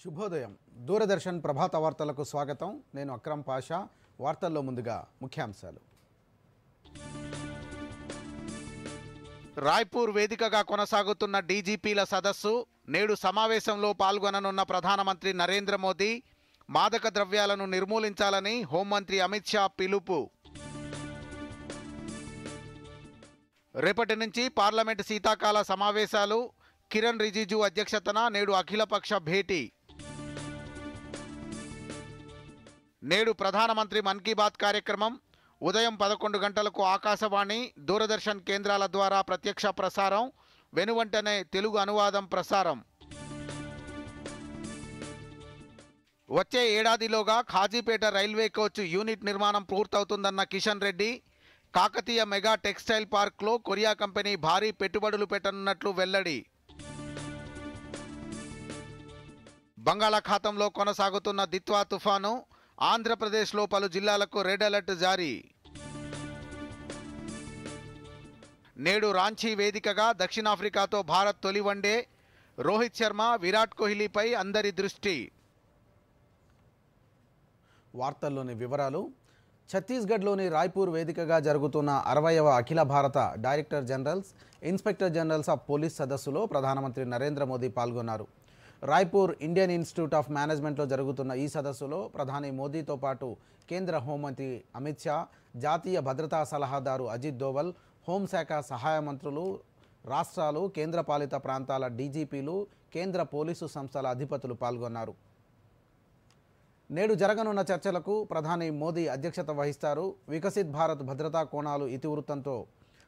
శుభోదయం. దూరదర్శన్ ప్రభాత వార్తలకు స్వాగతం. నేను అక్రమ్ పాషా. వార్తల్లో ముందుగా ముఖ్యాంశాలు. రాయ్పూర్ వేదికగా కొనసాగుతున్న డీజీపీల సదస్సు. నేడు సమావేశంలో పాల్గొననున్న ప్రధానమంత్రి నరేంద్ర మోదీ. మాదక ద్రవ్యాలను నిర్మూలించాలని హోంమంత్రి అమిత్ షా పిలుపు. రేపటి నుంచి పార్లమెంటు శీతాకాల సమావేశాలు. కిరణ్ రిజిజు అధ్యక్షతన నేడు అఖిలపక్ష భేటీ. నేడు ప్రధానమంత్రి మన్ కీ బాత్ కార్యక్రమం. ఉదయం 11 గంటలకు ఆకాశవాణి, దూరదర్శన్ కేంద్రాల ద్వారా ప్రత్యక్ష ప్రసారం. వెనువెంటనే తెలుగు అనువాదం ప్రసారం. వచ్చే ఏడాదిలోగా ఖాజీపేట రైల్వే కోచ్ యూనిట్ నిర్మాణం పూర్తవుతుందన్న కిషన్ రెడ్డి. కాకతీయ మెగా టెక్స్టైల్ పార్క్లో కొరియా కంపెనీ భారీ పెట్టుబడులు పెట్టనున్నట్లు వెల్లడి. బంగాళాఖాతంలో కొనసాగుతున్న దిత్వా తుఫాను. ఆంధ్రప్రదేశ్లో పలు జిల్లాలకు రెడ్ అలర్ట్ జారీ. నేడు రాంచీ వేదికగా దక్షిణాఫ్రికాతో భారత్ తొలి వన్డే. రోహిత్ శర్మ, విరాట్ కోహ్లీపై అందరి దృష్టి. వార్తల్లోని వివరాలు. ఛత్తీస్గఢ్లోని రాయ్పూర్ వేదికగా జరుగుతున్న 60వ అఖిల భారత director generals, inspector generals of police సదస్సులో ప్రధానమంత్రి నరేంద్ర మోదీ పాల్గొన్నారు. రాయ్పూర్ ఇండియన్ ఇన్స్టిట్యూట్ ఆఫ్ మేనేజ్మెంట్లో జరుగుతున్న ఈ సదస్సులో ప్రధాని మోదీతో పాటు కేంద్ర హోంమంత్రి అమిత్ షా, జాతీయ భద్రతా సలహాదారు అజిత్ దోవల్, హోంశాఖ సహాయ మంత్రులు, రాష్ట్రాలు, కేంద్రపాలిత ప్రాంతాల డీజీపీలు, కేంద్ర పోలీసు సంస్థల అధిపతులు పాల్గొన్నారు. నేడు జరగనున్న చర్చలకు ప్రధాని మోదీ అధ్యక్షత వహిస్తారు. వికసిత్ భారత్ భద్రతా కోణాలు ఇతివృత్తంతో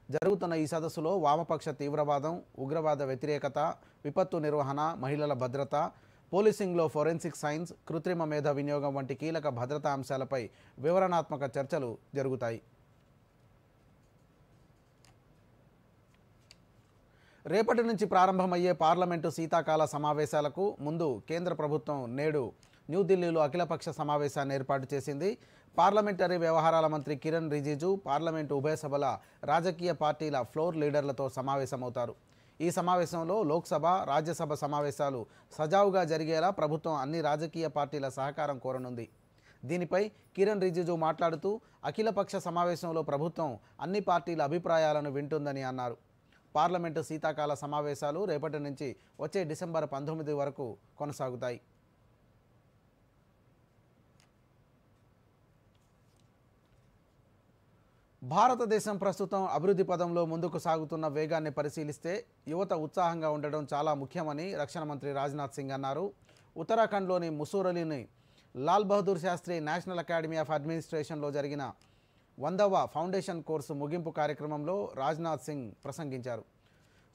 జరుగుతున్న ఈ సదస్సులో వామపక్ష తీవ్రవాదం, ఉగ్రవాద వ్యతిరేకత, విపత్తు నిర్వహణ, మహిళల భద్రత, పోలీసింగ్లో ఫోరెన్సిక్ సైన్స్, కృత్రిమ మేధ వినియోగం వంటి కీలక భద్రతా అంశాలపై వివరణాత్మక చర్చలు జరుగుతాయి. రేపటి నుంచి ప్రారంభమయ్యే పార్లమెంటు శీతాకాల సమావేశాలకు ముందు కేంద్ర ప్రభుత్వం నేడు న్యూఢిల్లీలో అఖిలపక్ష సమావేశాన్ని ఏర్పాటు చేసింది. పార్లమెంటరీ వ్యవహారాల మంత్రి కిరణ్ రిజిజు పార్లమెంటు ఉభయ సభల రాజకీయ పార్టీల ఫ్లోర్ లీడర్లతో సమావేశమవుతారు. ఈ సమావేశంలో లోక్సభ, రాజ్యసభ సమావేశాలు సజావుగా జరిగేలా ప్రభుత్వం అన్ని రాజకీయ పార్టీల సహకారం కోరనుంది. దీనిపై కిరణ్ రిజిజు మాట్లాడుతూ అఖిలపక్ష సమావేశంలో ప్రభుత్వం అన్ని పార్టీల అభిప్రాయాలను వింటుందని అన్నారు. పార్లమెంటు శీతాకాల సమావేశాలు రేపటి నుంచి వచ్చే డిసెంబర్ 19 వరకు కొనసాగుతాయి. భారతదేశం ప్రస్తుతం అభివృద్ధి పదంలో ముందుకు సాగుతున్న వేగాన్ని పరిశీలిస్తే యువత ఉత్సాహంగా ఉండడం చాలా ముఖ్యమని రక్షణ మంత్రి రాజ్నాథ్ సింగ్ అన్నారు. ఉత్తరాఖండ్లోని ముస్సూరీలోని Lal Bahadur Shastri national academy of అడ్మినిస్ట్రేషన్లో జరిగిన 100వ ఫౌండేషన్ కోర్సు ముగింపు కార్యక్రమంలో రాజ్నాథ్ సింగ్ ప్రసంగించారు.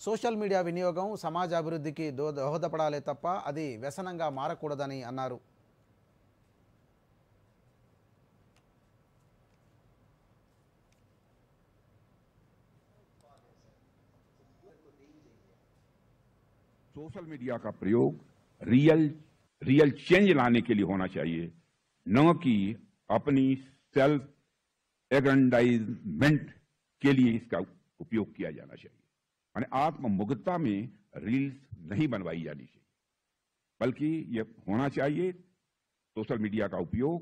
సోషల్ మీడియా వినియోగం సమాజ అభివృద్ధికి దోహదపడాలే తప్ప అది వ్యసనంగా మారకూడదని అన్నారు. सोशल मीडिया का प्रयोग रियल चेंज लाने के लिए होना चाहिए, न कि अपनी सेल्फ एग्रेंडाइजमेंट के लिए इसका उपयोग किया जाना चाहिए। यानी आत्ममुग्धता में रील्स नहीं बनवाई जानी चाहिए, बल्कि ये होना चाहिए सोशल मीडिया का उपयोग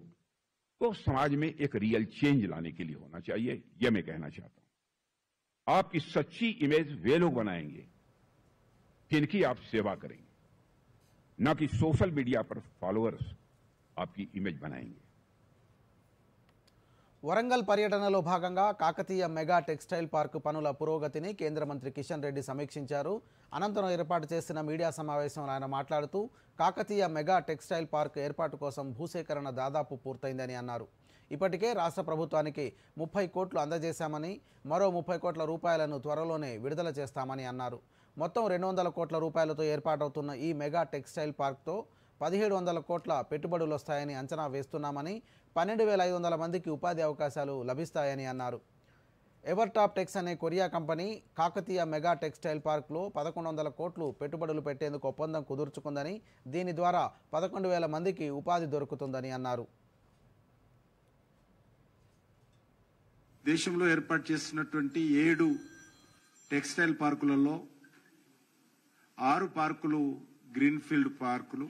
तो समाज में एक रियल चेंज लाने के लिए होना चाहिए। यह मैं कहना चाहता हूं। आपकी सच्ची इमेज वे लोग बनाएंगे जिनकी आप सेवा करेंगे, न कि सोशल मीडिया पर फॉलोअर्स आपकी इमेज बनाएंगे। వరంగల్ పర్యటనలో భాగంగా కాకతీయ మెగా టెక్స్టైల్ పార్క్ పనుల పురోగతిని కేంద్ర మంత్రి కిషన్ రెడ్డి సమీక్షించారు. అనంతరం ఏర్పాటు చేసిన మీడియా సమావేశంలో ఆయన మాట్లాడుతూ కాకతీయ మెగా టెక్స్టైల్ పార్క్ ఏర్పాటు కోసం భూసేకరణ దాదాపు పూర్తయిందని అన్నారు. ఇప్పటికే రాష్ట్ర ప్రభుత్వానికి 30 కోట్లు అందజేశామని, మరో 30 కోట్ల రూపాయలను త్వరలోనే విడుదల చేస్తామని అన్నారు. మొత్తం 200 కోట్ల రూపాయలతో ఏర్పాటవుతున్న ఈ మెగా టెక్స్టైల్ పార్క్తో 1700 కోట్ల పెట్టుబడులు వస్తాయని అంచనా వేస్తున్నామని, 12,500 మందికి ఉపాధి అవకాశాలు లభిస్తాయని అన్నారు. ఎవర్టాప్ టెక్స్ అనే Korea company Kakatiya mega textile పార్క్లో 1100 కోట్లు పెట్టుబడులు పెట్టేందుకు ఒప్పందం కుదుర్చుకుందని, దీని ద్వారా 11,000 మందికి ఉపాధి దొరుకుతుందని అన్నారు. దేశంలో ఏర్పాటు చేసినటువంటి 7 టెక్స్టైల్ పార్కులలో 6 పార్కులు గ్రీన్ ఫీల్డ్ పార్కులు,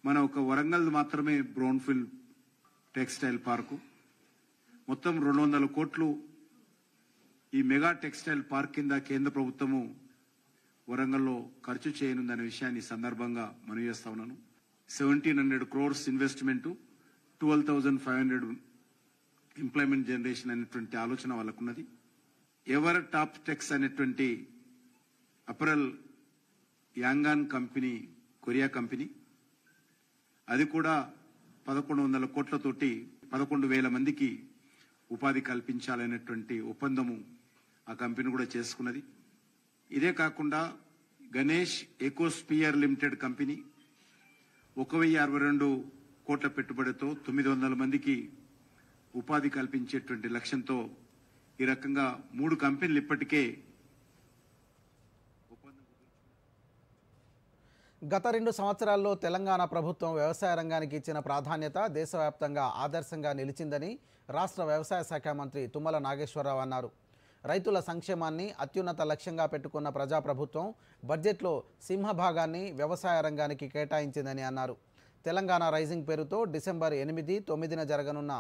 మన ఒక వరంగల్ మాత్రమే బ్రౌన్ఫీల్డ్ టెక్స్టైల్ పార్కు మొత్తం 200 కోట్లు ఈ మెగా టెక్స్టైల్ పార్క్ కింద కేంద్ర ప్రభుత్వము వరంగల్లో ఖర్చు చేయనుందనే విషయాన్ని సందర్భంగా మనవి చేస్తా ఉన్నాను. 1700 crores ఇన్వెస్ట్మెంట్, 12,500 ఎంప్లాయ్మెంట్ జనరేషన్ అనేటువంటి ఆలోచన వాళ్ళకున్నది. ఎవర్ టాప్ టెక్స్ అనేటువంటి apparel Yangon company, Korea company, అది కూడా 1100 కోట్లతోటి 11,000 మందికి ఉపాధి కల్పించాలనేటువంటి ఒప్పందము ఆ కంపెనీ కూడా చేసుకున్నది. ఇదే కాకుండా గణేష్ ఎకోస్పియర్ లిమిటెడ్ కంపెనీ 1,062 కోట్ల పెట్టుబడితో 900 మందికి ఉపాధి కల్పించేటువంటి లక్ష్యంతో ఈ రకంగా 3 కంపెనీలు ఇప్పటికే గత 2 సంవత్సరాల్లో తెలంగాణ ప్రభుత్వం వ్యవసాయ రంగానికి ఇచ్చిన ప్రాధాన్యత దేశవ్యాప్తంగా ఆదర్శంగా నిలిచిందని రాష్ట్ర వ్యవసాయ శాఖ మంత్రి తుమ్మల నాగేశ్వరరావు అన్నారు. రైతుల సంక్షేమాన్ని అత్యున్నత లక్ష్యంగా పెట్టుకున్న ప్రజాప్రభుత్వం బడ్జెట్లో సింహభాగాన్ని వ్యవసాయ రంగానికి కేటాయించిందని అన్నారు. తెలంగాణ రైజింగ్ పేరుతో డిసెంబర్ 8, 9న జరగనున్న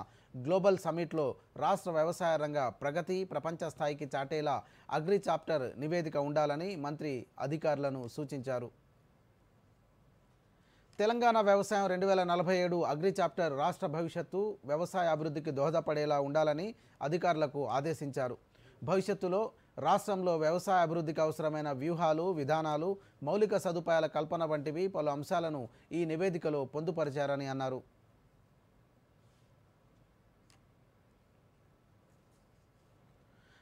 గ్లోబల్ సమ్మిట్లో రాష్ట్ర వ్యవసాయ రంగ ప్రగతి ప్రపంచ స్థాయికి చాటేలా అగ్రి చాప్టర్ నివేదిక ఉండాలని మంత్రి అధికారులను సూచించారు. తెలంగాణ వ్యవసాయం 2047 అగ్రి చాప్టర్ రాష్ట్ర భవిష్యత్తు వ్యవసాయ అభివృద్ధికి దోహదపడేలా ఉండాలని అధికారులకు ఆదేశించారు. భవిష్యత్తులో రాష్ట్రంలో వ్యవసాయ అభివృద్ధికి అవసరమైన వ్యూహాలు, విధానాలు, మౌలిక సదుపాయాల కల్పన వంటివి పలు అంశాలను ఈ నివేదికలో పొందుపరిచారని అన్నారు.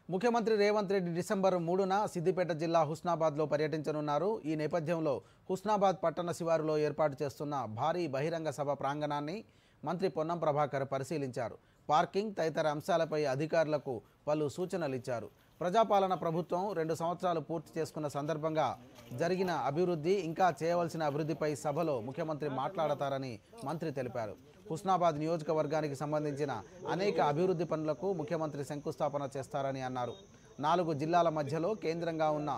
ముఖ్యమంత్రి రేవంత్ రెడ్డి డిసెంబర్ 3న సిద్దిపేట జిల్లా హుస్నాబాద్లో పర్యటించనున్నారు. ఈ నేపథ్యంలో హుస్నాబాద్ పట్టణ శివారులో ఏర్పాటు చేస్తున్న భారీ బహిరంగ సభ ప్రాంగణాన్ని మంత్రి పొన్నం ప్రభాకర్ పరిశీలించారు. పార్కింగ్ తదితర అంశాలపై అధికారులకు పలు సూచనలు ఇచ్చారు. ప్రజాపాలన ప్రభుత్వం 2 సంవత్సరాలు పూర్తి చేసుకున్న సందర్భంగా జరిగిన అభివృద్ధి, ఇంకా చేయవలసిన అభివృద్ధిపై సభలో ముఖ్యమంత్రి మాట్లాడతారని మంత్రి తెలిపారు. హుస్నాబాద్ నియోజకవర్గానికి సంబంధించిన అనేక అభివృద్ధి పనులకు ముఖ్యమంత్రి శంకుస్థాపన చేస్తారని అన్నారు. 4 జిల్లాల మధ్యలో కేంద్రంగా ఉన్న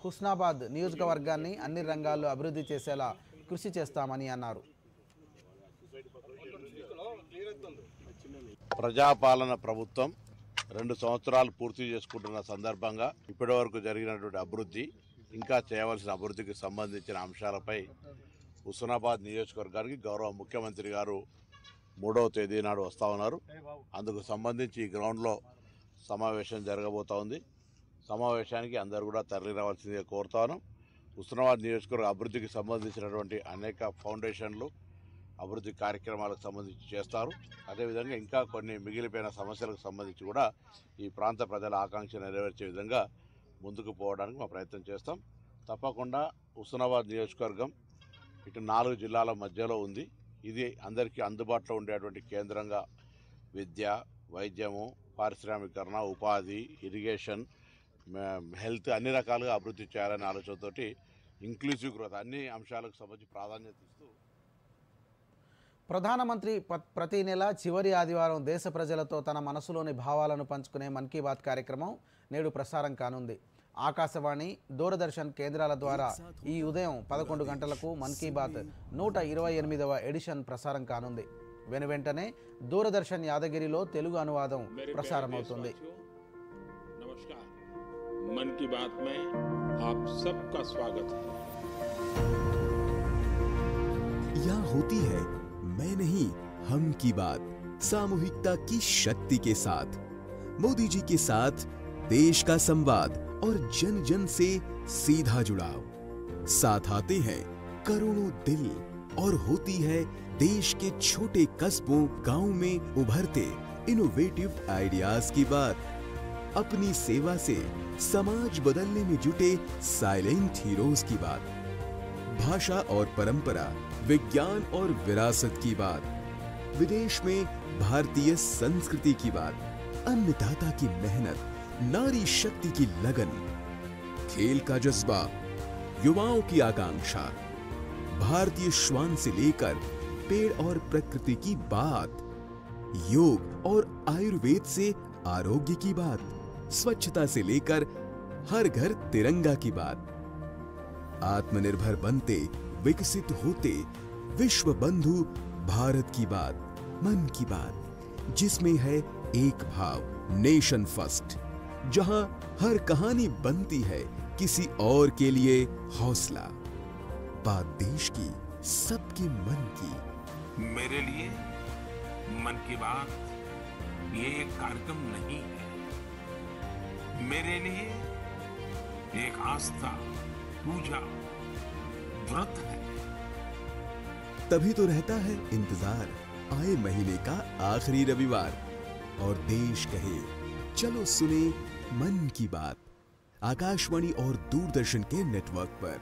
హుస్నాబాద్ నియోజకవర్గాన్ని అన్ని రంగాల్లో అభివృద్ధి చేసేలా కృషి చేస్తామని అన్నారు. ప్రజాపాలన ప్రభుత్వం 2 సంవత్సరాలు పూర్తి చేసుకుంటున్న సందర్భంగా ఇప్పటివరకు జరిగినటువంటి అభివృద్ధి, ఇంకా చేయవలసిన అభివృద్ధికి సంబంధించిన అంశాలపై హుస్నాబాద్ నియోజకవర్గానికి గౌరవ ముఖ్యమంత్రి గారు 3వ తేదీ నాడు వస్తూ ఉన్నారు. అందుకు సంబంధించి ఈ గ్రౌండ్లో సమావేశం జరగబోతా ఉంది. సమావేశానికి అందరూ కూడా తరలి రావాల్సిందిగా కోరుతాను. హుస్నాబాద్ నియోజకవర్గ అభివృద్ధికి సంబంధించినటువంటి అనేక ఫౌండేషన్లు, అభివృద్ధి కార్యక్రమాలకు సంబంధించి చేస్తారు. అదేవిధంగా ఇంకా కొన్ని మిగిలిపోయిన సమస్యలకు సంబంధించి కూడా ఈ ప్రాంత ప్రజల ఆకాంక్ష నెరవేర్చే విధంగా ముందుకు పోవడానికి మా ప్రయత్నం చేస్తాం. తప్పకుండా హుస్నాబాద్ నియోజకవర్గం ఇటు 4 జిల్లాల మధ్యలో ఉంది. ఇది అందరికీ అందుబాటులో ఉండేటువంటి కేంద్రంగా విద్య, వైద్యము, పారిశ్రామికరణ, ఉపాధి, ఇరిగేషన్, హెల్త్ అన్ని రకాలుగా అభివృద్ధి చేయాలనే ఆలోచనతోటి ఇంక్లూజివ్ గ్రోత్ అన్ని అంశాలకు సంబంధించి ప్రాధాన్యత ఇస్తూ ప్రధానమంత్రి ప్రతి నెల చివరి ఆదివారం దేశ ప్రజలతో తన మనసులోని భావాలను పంచుకునే మన్ కీ బాత్ కార్యక్రమం నేడు ప్రసారం కానుంది. ఆకాశవాణి, దూరదర్శన్ కేంద్రాల ద్వారా ఈ ఉదయం 11 గంటలకు మన్ కీ బాత్ 128వ ఎడిషన్ ప్రసారం కానుంది. వెనువెంటనే దూరదర్శన్ యాదగిరిలో తెలుగు అనువాదం ప్రసారమవుతుంది. नमस्कार, मन की बात में आप सबका स्वागत है। यहाँ होती है मैं नहीं हम की बात, सामूहिकता की शक्ति के साथ मोदी जी के साथ देश का संवाद और जन जन से सीधा जुड़ाव। साथ आते हैं करोड़ों दिल और होती है देश के छोटे कस्बों गांव में उभरते इनोवेटिव आइडियाज की बात। अपनी सेवा से समाज बदलने में जुटे साइलेंट हीरोज की बात। भाषा और परंपरा, विज्ञान और विरासत की बात। विदेश में भारतीय संस्कृति की बात। अन्नदाता की मेहनत, नारी शक्ति की लगन, खेल का जज्बा, युवाओं की आकांक्षा, भारतीय श्वान से लेकर पेड़ और प्रकृति की बात, योग और आयुर्वेद से आरोग्य की बात, स्वच्छता से लेकर हर घर तिरंगा की बात। आत्मनिर्भर बनते, विकसित होते, विश्व बंधु भारत की बात, मन की बात, जिसमें है एक भाव, नेशन फर्स्ट, जहां हर कहानी बनती है किसी और के लिए हौसला। बात देश की, सबके मन की। मेरे लिए मन की बात ये एक कार्यक्रम नहीं है, मेरे लिए एक आस्था, पूजा, व्रत है। तभी तो रहता है इंतजार आए महीने का आखिरी रविवार, और देश कहे चलो सुने मन की बात, आकाशवाणी और दूरदर्शन के नेटवर्क पर।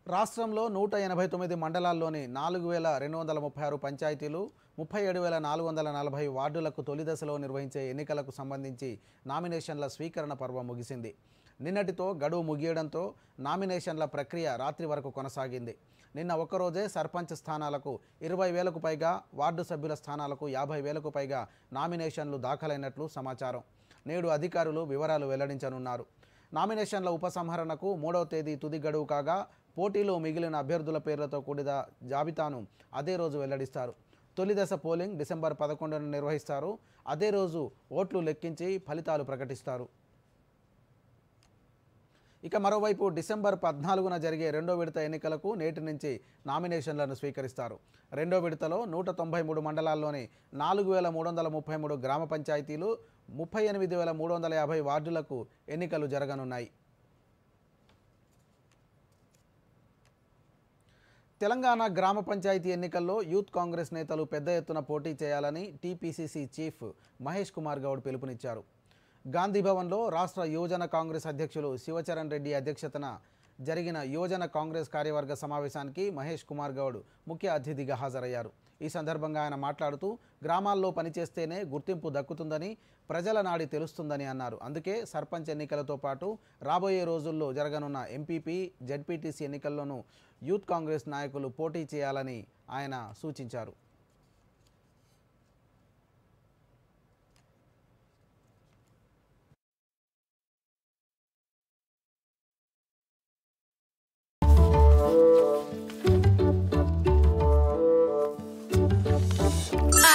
రాష్ట్రంలో 189 మండలాల్లోని 4236 పంచాయతీలు 37440 వార్డులకు తొలి దశలో నిర్వహించే ఎన్నికలకు సంబంధించి నామినేషన్ల స్వీకరణ పర్వం ముగిసింది. నిన్నటితో గడువు ముగియడంతో నామినేషన్ల ప్రక్రియ రాత్రి వరకు కొనసాగింది. నిన్న ఒక్కరోజే సర్పంచ్ స్థానాలకు 20,000కు పైగా, వార్డు సభ్యుల స్థానాలకు 50,000కు పైగా నామినేషన్లు దాఖలైనట్లు సమాచారం. నేడు అధికారులు వివరాలు వెల్లడించనున్నారు. నామినేషన్ల ఉపసంహరణకు 3వ తేదీ తుది గడువు కాగా, పోటీలో మిగిలిన అభ్యర్థుల పేర్లతో కూడిన జాబితాను అదే రోజు వెల్లడిస్తారు. తొలి దశ పోలింగ్ డిసెంబర్ 11న నిర్వహిస్తారు. అదే రోజు ఓట్లు లెక్కించి ఫలితాలు ప్రకటిస్తారు. ఇక మరోవైపు డిసెంబర్ 14న జరిగే రెండో విడత ఎన్నికలకు నేటి నుంచి నామినేషన్లను స్వీకరిస్తారు. రెండో విడతలో 193 మండలాల్లోని 4333 గ్రామ పంచాయతీలు, 38,350 వార్డులకు ఎన్నికలు జరగనున్నాయి. తెలంగాణ గ్రామ పంచాయతీ ఎన్నికల్లో యూత్ కాంగ్రెస్ నేతలు పెద్ద ఎత్తున పోటీ చేయాలని టీపీసీసీ చీఫ్ మహేష్ కుమార్ గౌడ్ పిలుపునిచ్చారు. గాంధీభవన్లో రాష్ట్ర యువజన కాంగ్రెస్ అధ్యక్షులు శివచరణ్ రెడ్డి అధ్యక్షతన జరిగిన యువజన కాంగ్రెస్ కార్యవర్గ సమావేశానికి మహేష్ కుమార్ గౌడ్ ముఖ్య అతిథిగా హాజరయ్యారు. ఈ సందర్భంగా ఆయన మాట్లాడుతూ గ్రామాల్లో పనిచేస్తేనే గుర్తింపు దక్కుతుందని, ప్రజల నాడి తెలుస్తుందని అన్నారు. అందుకే సర్పంచ్ ఎన్నికలతో పాటు రాబోయే రోజుల్లో జరగనున్న ఎంపీపీ, జెడ్పీటీసీ ఎన్నికల్లోనూ యూత్ కాంగ్రెస్ నాయకులు పోటీ చేయాలని ఆయన సూచించారు.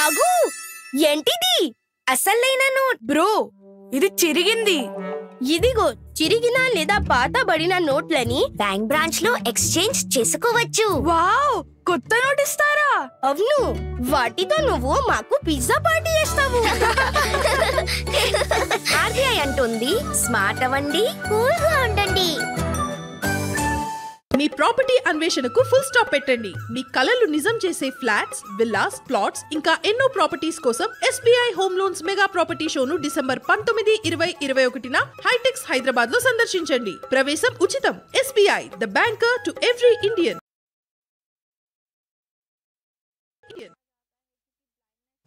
ఆగు, ఏంటిది? అసలైన నోట్ బ్రో, ఇది చిరిగింది. ఇదిగో చిరిగిన లేదా పాతబడిన నోట్లని బ్యాంక్ బ్రాంచ్ లో ఎక్స్చేంజ్ చేసుకోవచ్చు. వావ్, కొత్త నోట్ ఇస్తారా? అవును, వాటితో నువ్వు మాకు పిజ్జా పార్టీ చేస్తావు. ఆర్బీఐ అంటుంది స్మార్ట్ అవ్వండి, కూల్ గా ఉండండి. మీ ప్రాపర్టీ అన్వేషణకు ఫుల్ స్టాప్ పెట్టండి. మీ కలలు నిజం చేసే ఫ్లాట్స్, విల్లాస్, ప్లాట్స్ ఇంకా ఎన్నో ప్రాపర్టీస్ కోసం SBI home loans mega property షోను డిసెంబర్ 19, 20, 21న హైటెక్స్ హైదరాబాద్ లో సందర్శించండి. ప్రవేశం ఉచితం. SBI, the banker to every Indian.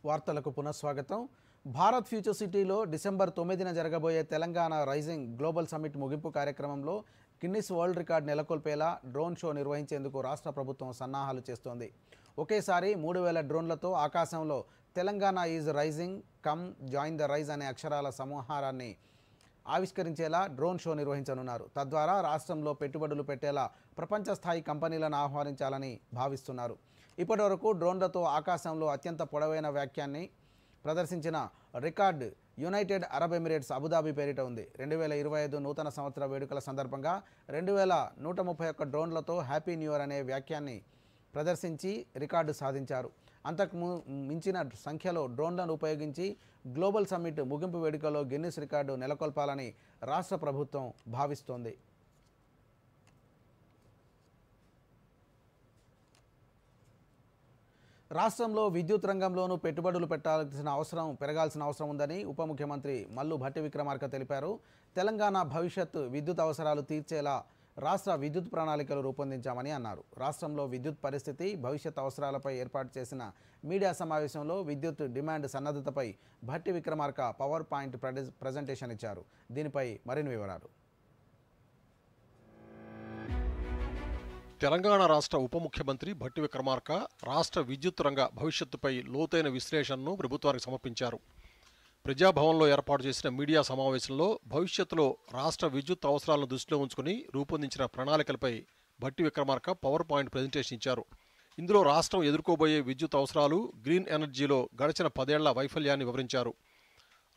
వార్తలకు పునఃస్వాగతం. భారత్ ఫ్యూచర్ సిటీలో డిసెంబర్ 9న జరగబోయే తెలంగాణ రైజింగ్ గ్లోబల్ సమ్మిట్ ముగింపు కార్యక్రమంలో గిన్నిస్ వరల్డ్ రికార్డ్ నెలకొల్పేలా డ్రోన్ షో నిర్వహించేందుకు రాష్ట్ర ప్రభుత్వం సన్నాహాలు చేస్తోంది. ఒకేసారి 3000 డ్రోన్లతో ఆకాశంలో Telangana is rising, come join the rise అనే అక్షరాల సమాహారాన్ని ఆవిష్కరించేలా డ్రోన్ షో నిర్వహించనున్నారు. తద్వారా రాష్ట్రంలో పెట్టుబడులు పెట్టేలా ప్రపంచ స్థాయి కంపెనీలను ఆహ్వానించాలని భావిస్తున్నారు. ఇప్పటివరకు డ్రోన్లతో ఆకాశంలో అత్యంత పొడవైన వ్యాఖ్యాన్ని ప్రదర్శించిన record United Arab Emirates Abu Dhabi పేరిట ఉంది. 2025 నూతన సంవత్సర వేడుకల సందర్భంగా 2131 డ్రోన్లతో హ్యాపీ న్యూ ఇయర్ అనే వ్యాఖ్యాన్ని ప్రదర్శించి రికార్డు సాధించారు. అంతకు మించిన సంఖ్యలో డ్రోన్లను ఉపయోగించి గ్లోబల్ సమ్మిట్ ముగింపు వేడుకలో గిన్నిస్ రికార్డు నెలకొల్పాలని రాష్ట్ర ప్రభుత్వం భావిస్తోంది. రాష్ట్రంలో విద్యుత్ రంగంలోనూ పెట్టుబడులు పెరగాల్సిన అవసరం ఉందని ఉప ముఖ్యమంత్రి మల్లు భట్టి విక్రమార్క తెలిపారు. తెలంగాణ భవిష్యత్ విద్యుత్ అవసరాలు తీర్చేలా రాష్ట్ర విద్యుత్ ప్రణాళికలు రూపొందించామని అన్నారు. రాష్ట్రంలో విద్యుత్ పరిస్థితి, భవిష్యత్ అవసరాలపై ఏర్పాటు చేసిన మీడియా సమావేశంలో విద్యుత్ డిమాండ్ సన్నద్ధతపై Bhatti Vikramarka power point presentation ఇచ్చారు. దీనిపై మరిన్ని వివరాలు. తెలంగాణ రాష్ట్ర ఉప ముఖ్యమంత్రి భట్టి విక్రమార్క రాష్ట్ర విద్యుత్ రంగ భవిష్యత్తుపై లోతైన విశ్లేషణను ప్రభుత్వానికి సమర్పించారు. ప్రజాభవన్లో ఏర్పాటు చేసిన మీడియా సమావేశంలో భవిష్యత్తులో రాష్ట్ర విద్యుత్ అవసరాలను దృష్టిలో ఉంచుకుని రూపొందించిన ప్రణాళికలపై Bhatti Vikramarka power point presentation ఇచ్చారు. ఇందులో రాష్ట్రం ఎదుర్కోబోయే విద్యుత్ అవసరాలు, గ్రీన్ ఎనర్జీలో గడిచిన 10 ఏళ్ల వైఫల్యాన్ని వివరించారు.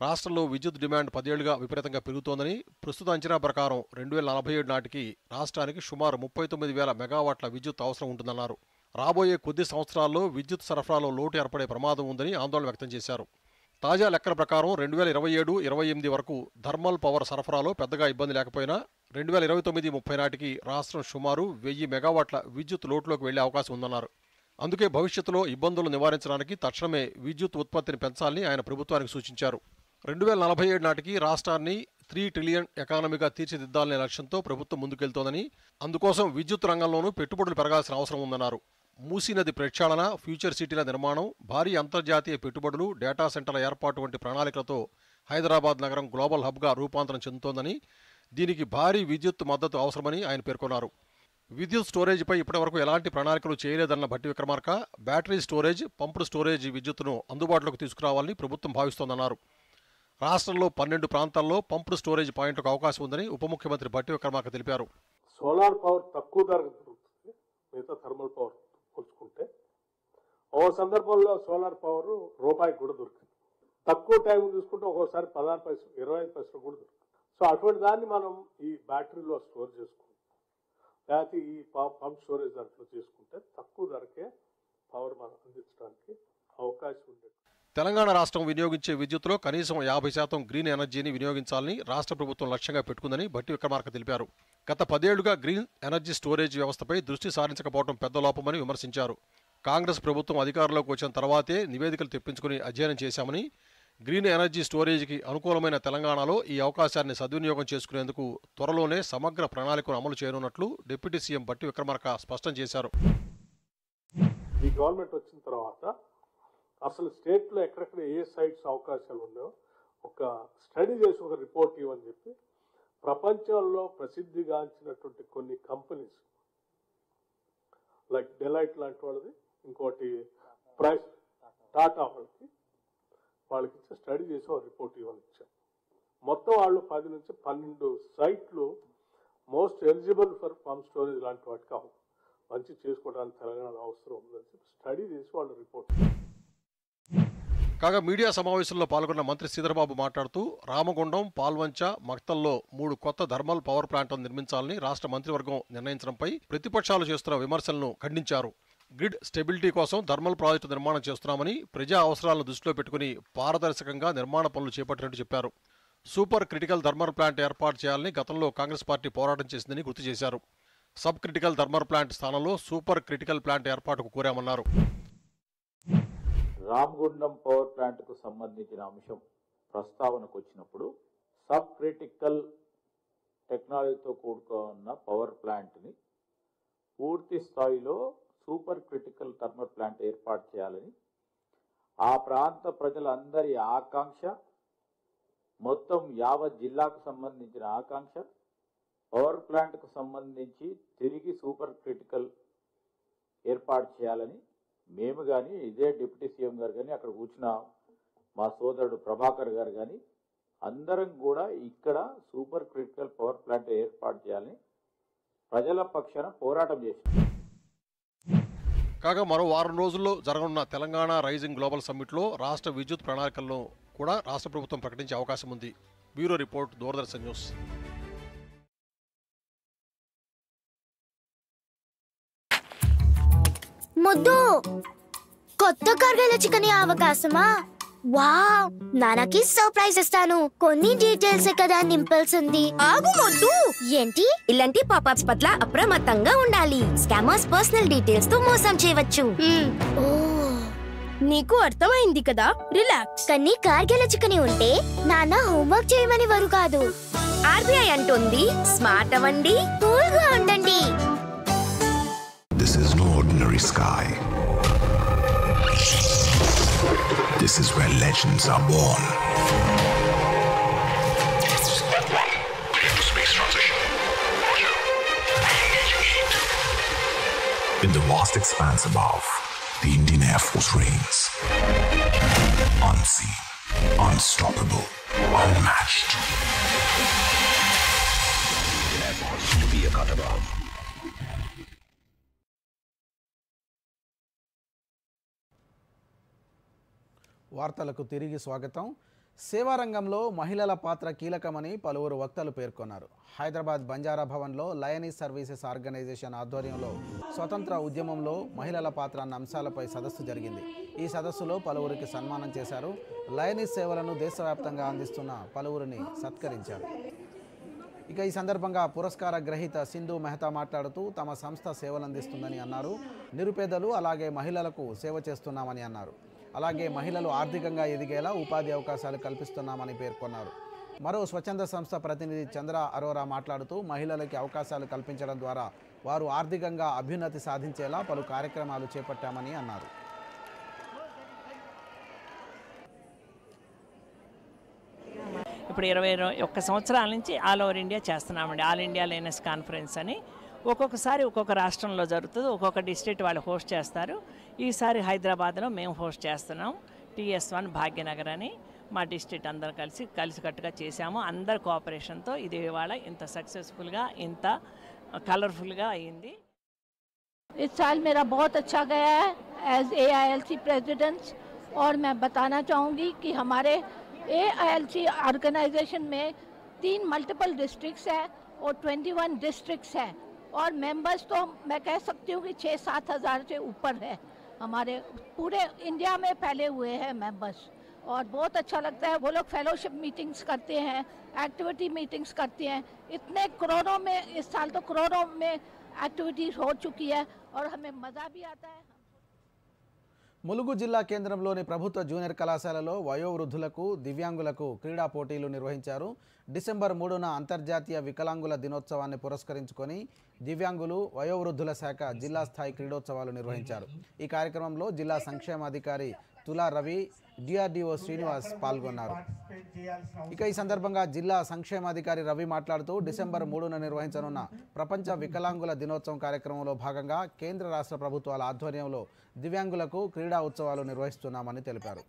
రాష్ట్రంలో విద్యుత్ డిమాండ్ 10 ఏళ్లుగా విపరీతంగా పెరుగుతోందని, ప్రస్తుత అంచనా ప్రకారం 2047 నాటికి రాష్ట్రానికి సుమారు 39,000 మెగావాట్ల విద్యుత్ అవసరం ఉంటుందన్నారు. రాబోయే కొద్ది సంవత్సరాల్లో విద్యుత్ సరఫరాలో లోటు ఏర్పడే ప్రమాదం ఉందని ఆందోళన వ్యక్తం చేశారు. తాజా లెక్కల ప్రకారం 2027-28 వరకు థర్మల్ పవర్ సరఫరాలో పెద్దగా ఇబ్బంది లేకపోయినా 2029-30 నాటికి రాష్ట్రం సుమారు 1000 మెగావాట్ల విద్యుత్ లోటులోకి వెళ్లే అవకాశం ఉందన్నారు. అందుకే భవిష్యత్తులో ఇబ్బందులు నివారించడానికి తక్షణమే విద్యుత్ ఉత్పత్తిని పెంచాలని ఆయన ప్రభుత్వానికి సూచించారు. 2047 నాటికి రాష్ట్రాన్ని 3 ట్రిలియన్ ఎకానమీగా తీర్చిదిద్దాలనే లక్ష్యంతో ప్రభుత్వం ముందుకెళ్తోందని, అందుకోసం విద్యుత్ రంగంలోనూ పెట్టుబడులు పెరగాల్సిన అవసరం ఉందన్నారు. మూసీ నది ప్రక్షాళన, ఫ్యూచర్ సిటీల నిర్మాణం, భారీ అంతర్జాతీయ పెట్టుబడులు, డేటా సెంటర్ల ఏర్పాటు వంటి ప్రణాళికలతో హైదరాబాద్ నగరం గ్లోబల్ హబ్గా రూపాంతరం చెందుతోందని, దీనికి భారీ విద్యుత్ మద్దతు అవసరమని ఆయన పేర్కొన్నారు. విద్యుత్ స్టోరేజ్పై ఇప్పటివరకు ఎలాంటి ప్రణాళికలు చేయలేదన్న Bhatti Vikramarka, battery storage, pumped storage విద్యుత్తును అందుబాటులోకి తీసుకురావాలని ప్రభుత్వం భావిస్తోందన్నారు. రాష్ట్రంలో 12 ప్రాంతాల్లో పంప్డ్ స్టోరేజ్ పాయింట్లకు అవకాశం ఉందని ఉప ముఖ్యమంత్రి భట్టి విక్రమార్క తెలిపారు. సోలార్ పవర్ తక్కువ ధరకు దొరుకుతుంది మిగతా థర్మల్ పవర్ పోల్చుకుంటే. ఓ సందర్భంలో సోలార్ పవర్ రూపాయికి కూడా దొరికింది. తక్కువ టైం తీసుకుంటే ఒక్కోసారి 16 పైసలు 25 పైసలు కూడా దొరుకుతుంది. సో అటువంటి దాన్ని మనం ఈ బ్యాటరీలో స్టోర్ చేసుకుంటాం, లేకపోతే ఈ పంప్ స్టోరేజ్ దాంట్లో చేసుకుంటే తక్కువ ధరకే పవర్ మనం అందించడానికి అవకాశం ఉండేది. తెలంగాణ రాష్ట్రం వినియోగించే విద్యుత్తులో కనీసం 50% గ్రీన్ ఎనర్జీని వినియోగించాలని రాష్ట్ర ప్రభుత్వం లక్ష్యంగా పెట్టుకుందని భట్టి విక్రమార్క తెలిపారు. గత 10 ఏళ్లుగా గ్రీన్ ఎనర్జీ స్టోరేజ్ వ్యవస్థపై దృష్టి సారించకపోవడం పెద్ద లోపమని విమర్శించారు. కాంగ్రెస్ ప్రభుత్వం అధికారంలోకి వచ్చిన తర్వాతే నివేదికలు తెప్పించుకుని అధ్యయనం చేశామని, గ్రీన్ ఎనర్జీ స్టోరేజ్కి అనుకూలమైన తెలంగాణలో ఈ అవకాశాన్ని సద్వినియోగం చేసుకునేందుకు త్వరలోనే సమగ్ర ప్రణాళికను అమలు చేయనున్నట్లు డిప్యూటీ సీఎం భట్టి విక్రమార్క స్పష్టం చేశారు. ఈ గవర్నమెంట్ వచ్చిన తర్వాత అసలు స్టేట్లో ఎక్కడెక్కడ ఏ సైట్స్ అవకాశాలు ఉన్నాయో ఒక స్టడీ చేసి ఒక రిపోర్ట్ ఇవ్వని చెప్పి ప్రపంచంలో ప్రసిద్ధిగాంచినటువంటి కొన్ని కంపెనీస్ లైక్ డెలైట్ లాంటి వాళ్ళది, ఇంకోటి ప్రైస్ టాటా వాళ్ళకి ఇచ్చే స్టడీ చేసి ఒక రిపోర్ట్ ఇవ్వని ఇచ్చారు. మొత్తం వాళ్ళు 10 నుంచి 12 సైట్లు most eligible for pump storage లాంటి వాటికి మంచి చేసుకోవడానికి తెలంగాణ అవసరం ఉందని చెప్పి స్టడీ చేసి వాళ్ళు రిపోర్ట్. కాగా మీడియా సమావేశంలో పాల్గొన్న మంత్రి శ్రీధర్బాబు మాట్లాడుతూ రామగుండం, పాల్వంచ, మక్తల్లో 3 కొత్త థర్మల్ పవర్ ప్లాంట్లను నిర్మించాలని రాష్ట్ర మంత్రివర్గం నిర్ణయించడంపై ప్రతిపక్షాలు చేస్తున్న విమర్శలను ఖండించారు. గ్రిడ్ స్టెబిలిటీ కోసం థర్మల్ ప్రాజెక్టు నిర్మాణం చేస్తున్నామని, ప్రజా అవసరాలను దృష్టిలో పెట్టుకుని పారదర్శకంగా నిర్మాణ పనులు చేపట్టినట్టు చెప్పారు. సూపర్ క్రిటికల్ థర్మల్ ప్లాంట్ ఏర్పాటు చేయాలని గతంలో కాంగ్రెస్ పార్టీ పోరాటం చేసిందని గుర్తు చేశారు. సబ్ క్రిటికల్ థర్మల్ ప్లాంట్ స్థానంలో సూపర్ క్రిటికల్ ప్లాంట్ ఏర్పాటుకు కోరామన్నారు. రామగుండం పవర్ ప్లాంట్కు సంబంధించిన అంశం ప్రస్తావనకు వచ్చినప్పుడు సబ్ క్రిటికల్ టెక్నాలజీతో కూడుకున్న పవర్ ప్లాంట్ని పూర్తి స్థాయిలో సూపర్ క్రిటికల్ థర్మల్ ప్లాంట్ ఏర్పాటు చేయాలని ఆ ప్రాంత ప్రజలందరి ఆకాంక్ష, మొత్తం యావత్ జిల్లాకు సంబంధించిన ఆకాంక్ష. పవర్ ప్లాంట్కు సంబంధించి తిరిగి సూపర్ క్రిటికల్ ఏర్పాటు చేయాలని మేము కానీ, ఇదే డిప్యూటీ సీఎం గారు కానీ, అక్కడ కూర్చున్న మా సోదరుడు ప్రభాకర్ గారు కానీ అందరం కూడా ఇక్కడ సూపర్ క్రిటికల్ పవర్ ప్లాంట్ ఏర్పాటు చేయాలని ప్రజల పక్షాన పోరాటం చేశాం. కాగా మరో వారం రోజుల్లో జరగనున్న తెలంగాణ రైజింగ్ గ్లోబల్ సమ్మిట్లో రాష్ట్ర విద్యుత్ ప్రణాళికలను కూడా రాష్ట్ర ప్రభుత్వం ప్రకటించే అవకాశం ఉంది. Bureau report, Doordarshan news. ముద్దు కొత్త కర్గల చికెన్ అవకాశమా? వావ్, నాన్నకి సర్ప్రైజ్ ఇస్తాను. కొన్ని డీటెయిల్స్ కదా నింపాల్సింది. ఆగు ముద్దు. ఏంటి? ఇలాంటి పాపప్స్ పట్ల అప్రమత్తంగా ఉండాలి. స్కామర్స్ పర్సనల్ డీటెయిల్స్ తో మోసం చేయవచ్చు. ఓ, నీకు అర్థమైంది కదా? రిలాక్స్. కానీ కార్గిల చికెన్ ఉంటే నాన్న హోంవర్క్ చేయమని వారు కాదు. ఆర్బీఐ అంటుంది స్మార్ట్ అవ్వండి, కూల్ గా ఉండండి. This is no ordinary sky. This is where legends are born. Space transition. In the vast expanse above, the Indian Air Force reigns. Unseen, unstoppable, unmatched. Air Force to be a cut above. వార్తలకు తిరిగి స్వాగతం. సేవారంగంలో మహిళల పాత్ర కీలకమని పలువురు వక్తలు పేర్కొన్నారు. హైదరాబాద్ బంజారా భవన్లో లయనీస్ సర్వీసెస్ ఆర్గనైజేషన్ ఆధ్వర్యంలో స్వతంత్ర ఉద్యమంలో మహిళల పాత్ర అన్న అంశాలపై సదస్సు జరిగింది. ఈ సదస్సులో పలువురికి సన్మానం చేశారు. లయనీస్ సేవలను దేశవ్యాప్తంగా అందిస్తున్న పలువురిని సత్కరించారు. ఇక ఈ సందర్భంగా పురస్కార గ్రహీత సింధు మెహతా మాట్లాడుతూ తమ సంస్థ సేవలందిస్తుందని అన్నారు. నిరుపేదలు అలాగే మహిళలకు సేవ చేస్తున్నామని అన్నారు. అలాగే మహిళలు ఆర్థికంగా ఎదిగేలా ఉపాధి అవకాశాలు కల్పిస్తున్నామని పేర్కొన్నారు. మరో స్వచ్ఛంద సంస్థ ప్రతినిధి చంద్ర అరోరా మాట్లాడుతూ మహిళలకి అవకాశాలు కల్పించడం ద్వారా వారు ఆర్థికంగా అభ్యున్నతి సాధించేలా పలు కార్యక్రమాలు చేపట్టామని అన్నారు. ఇప్పుడు 21 సంవత్సరాల నుంచి ఆల్ ఓవర్ ఇండియా చేస్తున్నామండి. ఆల్ ఇండియా లయనీస్ కాన్ఫరెన్స్ అని ఒక్కొక్కసారి ఒక్కొక్క రాష్ట్రంలో జరుగుతుంది, ఒక్కొక్క డిస్ట్రిక్ట్ వాళ్ళు హోస్ట్ చేస్తారు. ఈసారి హైదరాబాద్లో మేము హోస్ట్ చేస్తున్నాం. TS1 భాగ్యనగర్ అని మా డిస్ట్రిక్ట్ అందరం కలిసికట్టుగా చేశాము. అందరి కోఆపరేషన్తో ఇది ఇవాళ ఇంత సక్సెస్ఫుల్గా ఇంత కలర్ఫుల్గా అయ్యింది. इस साल मेरा बहुत अच्छा गया है एज AILC प्रेसिडेंट और मैं बताना चाहूँगी कि हमारे AILC ऑर्गेनाइजेशन में 3 मल्टीपल डिस्ट्रिक्ट्स हैं और 21 डिस्ट्रिक्ट्स हैं और मेंबर्स तो मैं कह सकती हूँ कि 6-7 हज़ार से ऊपर है. हमारे पूरे इंडिया में फैले हुए हैं मेंबर्स और बहुत अच्छा लगता है. वो लोग फेलोशिप मीटिंग्स करते हैं, एक्टिविटी मीटिंग्स करते हैं. इतने करोड़ों में इस साल तो करोड़ों में एक्टिविटीज़ हो चुकी है और हमें मज़ा भी आता है. ములుగు జిల్లా కేంద్రంలోని ప్రభుత్వ జూనియర్ కళాశాలలో వయోవృద్ధులకు దివ్యాంగులకు క్రీడా పోటీలు నిర్వహించారు. డిసెంబర్ 3న అంతర్జాతీయ వికలాంగుల దినోత్సవాన్ని పురస్కరించుకొని దివ్యాంగులు వయోవృద్ధుల శాఖ జిల్లా స్థాయి క్రీడోత్సవాలు నిర్వహించారు. ఈ కార్యక్రమంలో జిల్లా సంక్షేమాధికారి తులా రవి, DRDO శ్రీనివాస్ పాల్గొన్నారు. ఇక ఈ సందర్భంగా జిల్లా సంక్షేమాధికారి రవి మాట్లాడుతూ డిసెంబర్ 3న నిర్వహించనున్న ప్రపంచ వికలాంగుల దినోత్సవం కార్యక్రమంలో భాగంగా కేంద్ర రాష్ట్ర ప్రభుత్వాల ఆధ్వర్యంలో దివ్యాంగులకు క్రీడా ఉత్సవాలు నిర్వహిస్తున్నామని తెలిపారు.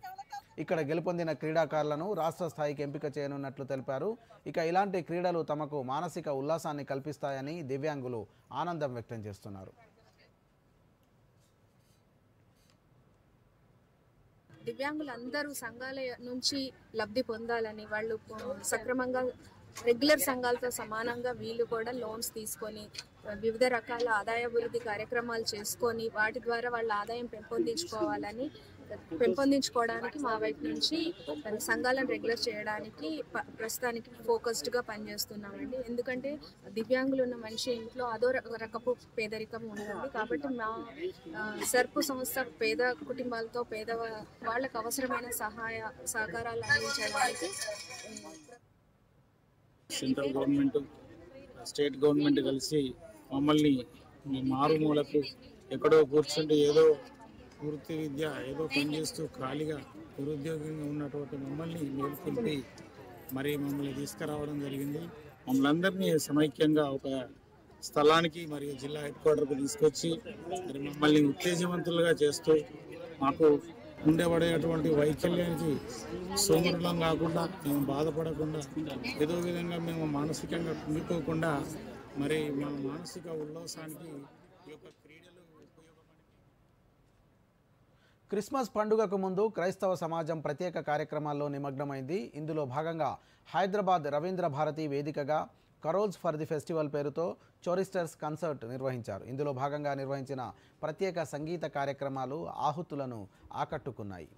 ఇక్కడ గెలుపొందిన క్రీడాకారులను రాష్ట్ర స్థాయికి ఎంపిక చేయనున్నట్లు తెలిపారు. ఇక ఇలాంటి క్రీడలు తమకు మానసిక ఉల్లాసాన్ని కల్పిస్తాయని దివ్యాంగులు ఆనందం వ్యక్తం చేస్తున్నారు. దివ్యాంగులందరూ సంఘాల నుంచి లబ్ధి పొందాలని, వాళ్ళు సక్రమంగా రెగ్యులర్ సంఘాలతో సమానంగా వీళ్ళు కూడా లోన్స్ తీసుకొని వివిధ రకాల ఆదాయాభివృద్ధి కార్యక్రమాలు చేసుకొని వాటి ద్వారా వాళ్ళ ఆదాయం పెంపొందించుకోవడానికి మా వైపు నుంచి సంఘాలను రెగ్యులర్ చేయడానికి ప్రస్తుతానికి ఫోకస్డ్గా పనిచేస్తున్నామండి. ఎందుకంటే దివ్యాంగులు ఉన్న మనిషి ఇంట్లో అదో రకపు పేదరికం ఉంటుంది. కాబట్టి మా సర్పు సంస్థ పేద కుటుంబాలతో వాళ్ళకు అవసరమైన సహకారాలు అందించడానికి సెంట్రల్ గవర్నమెంట్, స్టేట్ గవర్నమెంట్ కలిసి మమ్మల్ని మారుమూలకు ఎక్కడో కూర్చుంటే ఏదో వృత్తి విద్య ఏదో పనిచేస్తూ ఖాళీగా నిరుద్యోగంగా ఉన్నటువంటి మమ్మల్ని మేల్కొల్పి మరి మమ్మల్ని తీసుకురావడం జరిగింది. మమ్మల్ని అందరినీ సమైక్యంగా ఒక స్థలానికి మరియు జిల్లా హెడ్ క్వార్టర్కి తీసుకొచ్చి మరి మమ్మల్ని ఉత్తేజవంతులుగా చేస్తూ మాకు ఉండేబడేటువంటి వైకల్యానికి సోమరులం కాకుండా, మేము బాధపడకుండా, ఏదో విధంగా మేము మానసికంగా కుంగిపోకుండా మరి మా మానసిక ఉల్లాసానికి ఈ యొక్క క్రీడలు క్రిస్మస్ పండుగకు ముందు క్రైస్తవ సమాజం ప్రత్యేక కార్యక్రమాల్లో నిమగ్నమైంది. ఇందులో భాగంగా హైదరాబాద్ రవీంద్ర భారతి వేదికగా కరోల్స్ ఫర్ ది ఫెస్టివల్ పేరుతో చోరిస్టర్స్ కన్సర్ట్ నిర్వహించారు. ఇందులో భాగంగా నిర్వహించిన ప్రత్యేక సంగీత కార్యక్రమాలు ఆహుతులను ఆకట్టుకున్నాయి.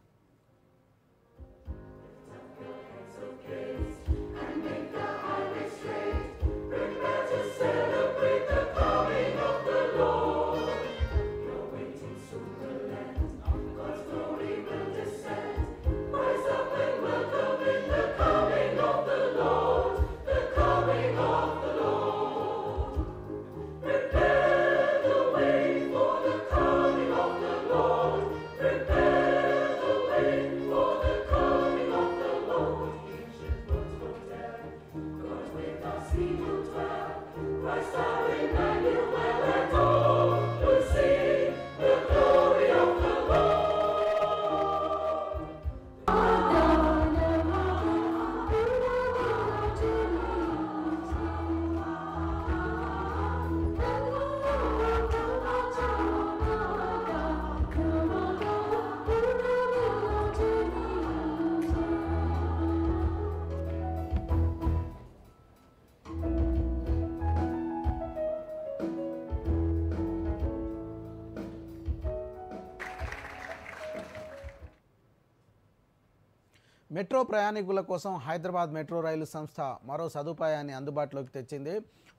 మెట్రో ప్రయాణికుల కోసం హైదరాబాద్ మెట్రో రైలు సంస్థ మరో సదుపాయాన్ని అందుబాటులోకి తెచ్చింది.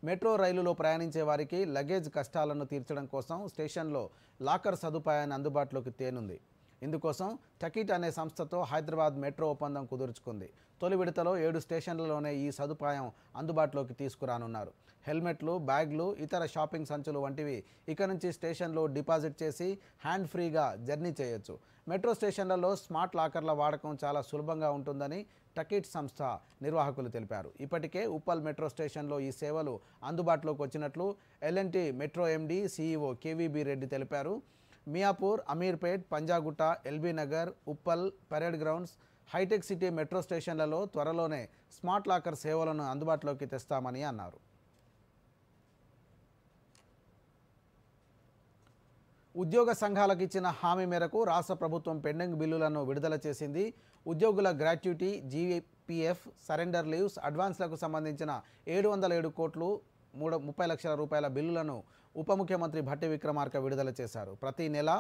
మెట్రో రైలులో ప్రయాణించే వారికి లగేజ్ కష్టాలను తీర్చడం కోసం స్టేషన్లో లాకర్ సదుపాయాన్ని అందుబాటులోకి తేనుంది. ఇందుకోసం టకిట్ అనే సంస్థతో హైదరాబాద్ మెట్రో ఒప్పందం కుదుర్చుకుంది. తొలి విడతలో 7 స్టేషన్లలోనే ఈ సదుపాయం అందుబాటులోకి తీసుకురానున్నారు. హెల్మెట్లు, బ్యాగ్లు, ఇతర షాపింగ్ సంచులు వంటివి ఇక నుంచి స్టేషన్లో డిపాజిట్ చేసి హ్యాండ్ ఫ్రీగా జర్నీ చేయొచ్చు. మెట్రో స్టేషన్లలో స్మార్ట్ లాకర్ల వాడకం చాలా సులభంగా ఉంటుందని టకిట్ సంస్థ నిర్వాహకులు తెలిపారు. ఇప్పటికే ఉప్పల్ మెట్రో స్టేషన్లో ఈ సేవలు అందుబాటులోకి వచ్చినట్లు L&T metro MD CEO KVB Reddy తెలిపారు. Miyapur, Ameerpet, Panjagutta, LB Nagar, Uppal, parade grounds, hitech city metro స్టేషన్లలో త్వరలోనే స్మార్ట్ లాకర్ సేవలను అందుబాటులోకి తెస్తామని అన్నారు. ఉద్యోగ సంఘాలకు ఇచ్చిన హామీ మేరకు రాష్ట్ర ప్రభుత్వం పెండింగ్ బిల్లులను విడుదల చేసింది. ఉద్యోగుల గ్రాట్యుటీ, GPF, సరెండర్ లీవ్స్, అడ్వాన్స్లకు సంబంధించిన 707 కోట్లు 30 లక్షల రూపాయల బిల్లులను ఉప ముఖ్యమంత్రి భట్టి విక్రమార్క విడుదల చేశారు. ప్రతి నెల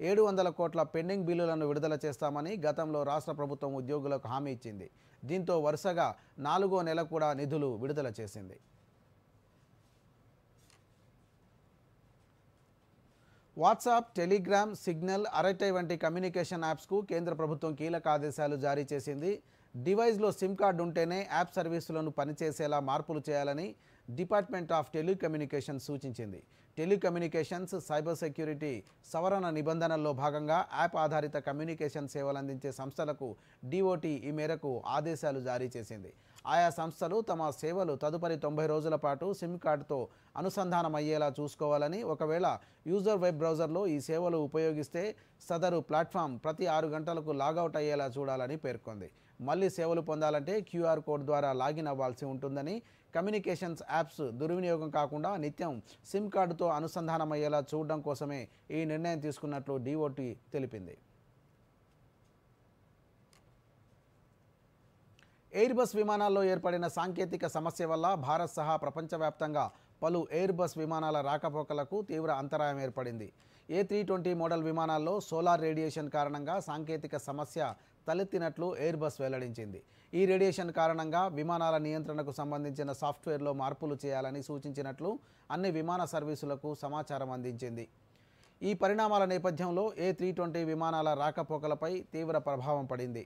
700 కోట్ల పెండింగ్ బిల్లులను విడుదల చేస్తామని గతంలో రాష్ట్ర ప్రభుత్వం ఉద్యోగులకు హామీ ఇచ్చింది. దీంతో వరుసగా 4వ నెల కూడా నిధులు విడుదల చేసింది. వాట్సాప్, టెలిగ్రామ్, సిగ్నల్, అరైటై వంటి కమ్యూనికేషన్ యాప్స్కు కేంద్ర ప్రభుత్వం కీలక ఆదేశాలు జారీ చేసింది. డివైస్లో సిమ్ కార్డు ఉంటేనే యాప్ సర్వీసులను పనిచేసేలా మార్పులు చేయాలని డిపార్ట్మెంట్ ఆఫ్ టెలికమ్యూనికేషన్స్ సూచించింది. టెలికమ్యూనికేషన్స్, సైబర్ సెక్యూరిటీ సవరణ నిబంధనల్లో భాగంగా యాప్ ఆధారిత కమ్యూనికేషన్ సేవలు అందించే సంస్థలకు DOT ఈ మేరకు ఆదేశాలు జారీ చేసింది. ఆయా సంస్థలు తమ సేవలు తదుపరి 90 రోజుల పాటు సిమ్ కార్డుతో అనుసంధానమయ్యేలా చూసుకోవాలని, ఒకవేళ యూజర్ వెబ్ బ్రౌజర్లో ఈ సేవలు ఉపయోగిస్తే సదరు ప్లాట్ఫామ్ ప్రతి 6 గంటలకు లాగౌట్ అయ్యేలా చూడాలని పేర్కొంది. మళ్ళీ సేవలు పొందాలంటే QR కోడ్ ద్వారా లాగిన్ అవ్వాల్సి ఉంటుందని, కమ్యూనికేషన్స్ యాప్స్ దుర్వినియోగం కాకుండా నిత్యం సిమ్ కార్డుతో అనుసంధానమయ్యేలా చూడడం కోసమే ఈ నిర్ణయం తీసుకున్నట్లు DOT తెలిపింది. ఎయిర్ బస్ విమానాల్లో ఏర్పడిన సాంకేతిక సమస్య వల్ల భారత్ సహా ప్రపంచవ్యాప్తంగా పలు ఎయిర్ బస్ విమానాల రాకపోకలకు తీవ్ర అంతరాయం ఏర్పడింది. A320 మోడల్ విమానాల్లో సోలార్ రేడియేషన్ కారణంగా సాంకేతిక సమస్య తలెత్తినట్లు ఎయిర్ బస్ వెల్లడించింది. ఈ రేడియేషన్ కారణంగా విమానాల నియంత్రణకు సంబంధించిన సాఫ్ట్వేర్లో మార్పులు చేయాలని సూచించినట్లు అన్ని విమాన సర్వీసులకు సమాచారం అందించింది. ఈ పరిణామాల నేపథ్యంలో A320 విమానాల రాకపోకలపై తీవ్ర ప్రభావం పడింది.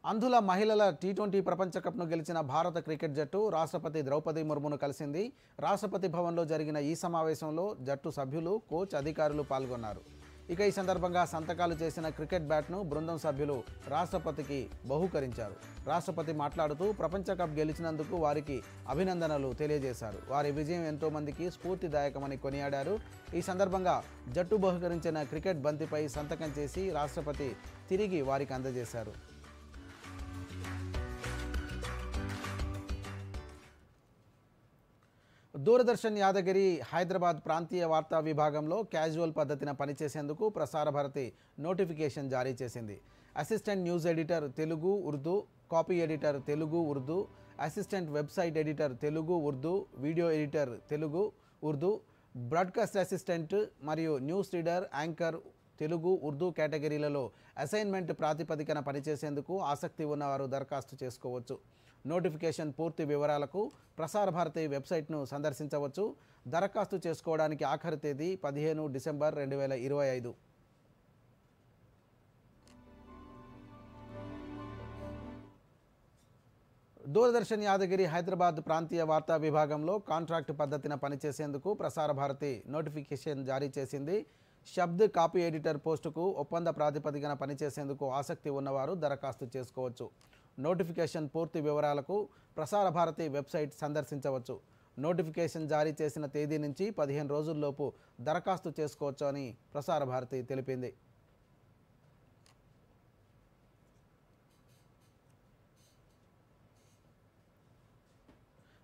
అంధుల మహిళల T20 ప్రపంచ కప్ను గెలిచిన భారత క్రికెట్ జట్టు రాష్ట్రపతి ద్రౌపది ముర్మును కలిసింది. రాష్ట్రపతి భవన్లో జరిగిన ఈ సమావేశంలో జట్టు సభ్యులు, కోచ్, అధికారులు పాల్గొన్నారు. ఇక ఈ సందర్భంగా సంతకాలు చేసిన క్రికెట్ బ్యాట్ను బృందం సభ్యులు రాష్ట్రపతికి బహూకరించారు. రాష్ట్రపతి మాట్లాడుతూ ప్రపంచ కప్ గెలిచినందుకు వారికి అభినందనలు తెలియజేశారు. వారి విజయం ఎంతో మందికి స్ఫూర్తిదాయకమని కొనియాడారు. ఈ సందర్భంగా జట్టు బహూకరించిన క్రికెట్ బంతిపై సంతకం చేసి రాష్ట్రపతి తిరిగి వారికి అందజేశారు. దూరదర్శన్ యాదగిరి హైదరాబాద్ ప్రాంతీయ వార్తా విభాగంలో క్యాజువల్ పద్ధతిన పనిచేసేందుకు ప్రసార భారతి నోటిఫికేషన్ జారీ చేసింది. Assistant news editor Telugu, Urdu, copy editor Telugu, Urdu, assistant website editor Telugu, Urdu, video editor Telugu, Urdu, broadcast assistant మరియు news reader, anchor Telugu, Urdu కేటగిరీలలో అసైన్మెంట్ ప్రాతిపదికన పనిచేసేందుకు ఆసక్తి ఉన్నవారు దరఖాస్తు చేసుకోవచ్చు. నోటిఫికేషన్ పూర్తి వివరాలకు ప్రసార భారతి వెబ్సైట్ను సందర్శించవచ్చు. దరఖాస్తు చేసుకోవడానికి ఆఖరి తేదీ 15 డిసెంబర్ 2025. దూరదర్శన్ యాదగిరి హైదరాబాద్ ప్రాంతీయ వార్తా విభాగంలో కాంట్రాక్ట్ పద్ధతిన పనిచేసేందుకు ప్రసార భారతి నోటిఫికేషన్ జారీ చేసింది. శబ్ద్ కాపీ ఎడిటర్ పోస్టుకు ఒప్పంద ప్రాతిపదికన పనిచేసేందుకు ఆసక్తి ఉన్నవారు దరఖాస్తు చేసుకోవచ్చు. నోటిఫికేషన్ పూర్తి వివరాలకు ప్రసార భారతి వెబ్సైట్ సందర్శించవచ్చు. నోటిఫికేషన్ జారీ చేసిన తేదీ నుంచి 15 రోజుల్లోపు దరఖాస్తు చేసుకోవచ్చు అని ప్రసార భారతి తెలిపింది.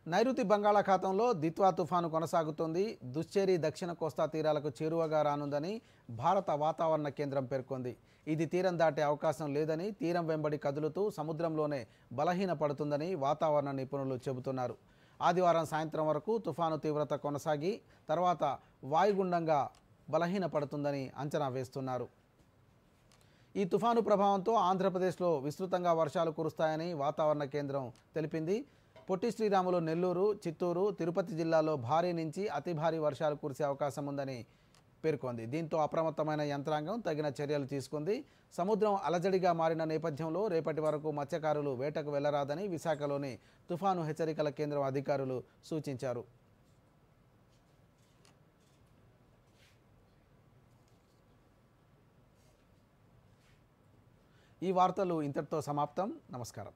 నైరుతి బంగాళాఖాతంలో దిత్వా తుఫాను కొనసాగుతోంది. దుశ్చేరి దక్షిణ కోస్తా తీరాలకు చేరువగా రానుందని భారత వాతావరణ కేంద్రం పేర్కొంది. ఇది తీరం దాటే అవకాశం లేదని, తీరం వెంబడి కదులుతూ సముద్రంలోనే బలహీనపడుతుందని వాతావరణ నిపుణులు చెబుతున్నారు. ఆదివారం సాయంత్రం వరకు తుఫాను తీవ్రత కొనసాగి తర్వాత వాయుగుండంగా బలహీనపడుతుందని అంచనా వేస్తున్నారు. ఈ తుఫాను ప్రభావంతో ఆంధ్రప్రదేశ్లో విస్తృతంగా వర్షాలు కురుస్తాయని వాతావరణ కేంద్రం తెలిపింది. పొట్టి శ్రీరాములు, నెల్లూరు, చిత్తూరు, తిరుపతి జిల్లాలో భారీ నుంచి అతి భారీ వర్షాలు కురిసే అవకాశం ఉందని పేర్కొంది. దీంతో అప్రమత్తమైన యంత్రాంగం తగిన చర్యలు తీసుకుంది. సముద్రం అలజడిగా మారిన నేపథ్యంలో రేపటి వరకు మత్స్యకారులు వేటకు వెళ్లరాదని విశాఖలోని తుఫాను హెచ్చరికల కేంద్రం అధికారులు సూచించారు. ఈ వార్తలు ఇంతటితో సమాప్తం. నమస్కారం.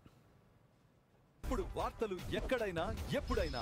ఇప్పుడు వార్తలు ఎక్కడైనా ఎప్పుడైనా